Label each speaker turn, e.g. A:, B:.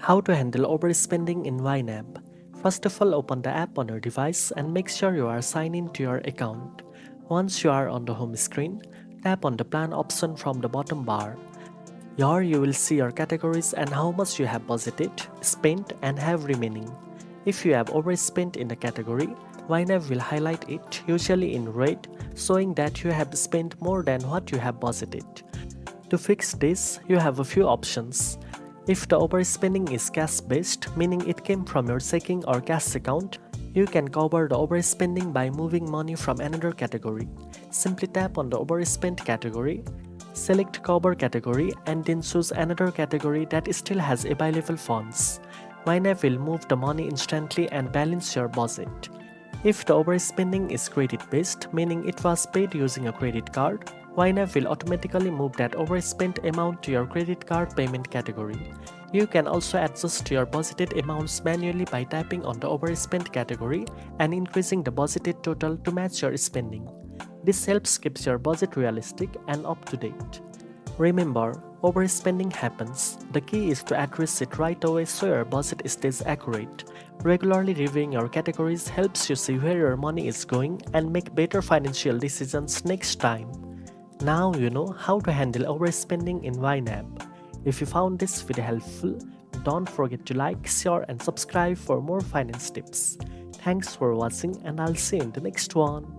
A: How to handle overspending in YNAB. First of all, open the app on your device and make sure you are signed in to your account. Once you are on the home screen, tap on the plan option from the bottom bar. Here you will see your categories and how much you have budgeted, spent and have remaining. If you have overspent in the category, YNAB will highlight it, usually in red, showing that you have spent more than what you have budgeted. To fix this, you have a few options. If the overspending is cash-based, meaning it came from your checking or cash account, you can cover the overspending by moving money from another category. Simply tap on the overspent category, select cover category and then choose another category that still has available funds. YNAB will move the money instantly and balance your budget. If the overspending is credit-based, meaning it was paid using a credit card, YNAB will automatically move that overspent amount to your credit card payment category. You can also adjust your budgeted amounts manually by tapping on the overspent category and increasing the budgeted total to match your spending. This helps keep your budget realistic and up to date. Remember, overspending happens. The key is to address it right away so your budget stays accurate. Regularly reviewing your categories helps you see where your money is going and make better financial decisions next time. Now you know how to handle overspending in YNAB. If you found this video helpful, don't forget to like, share and subscribe for more finance tips. Thanks for watching and I'll see you in the next one.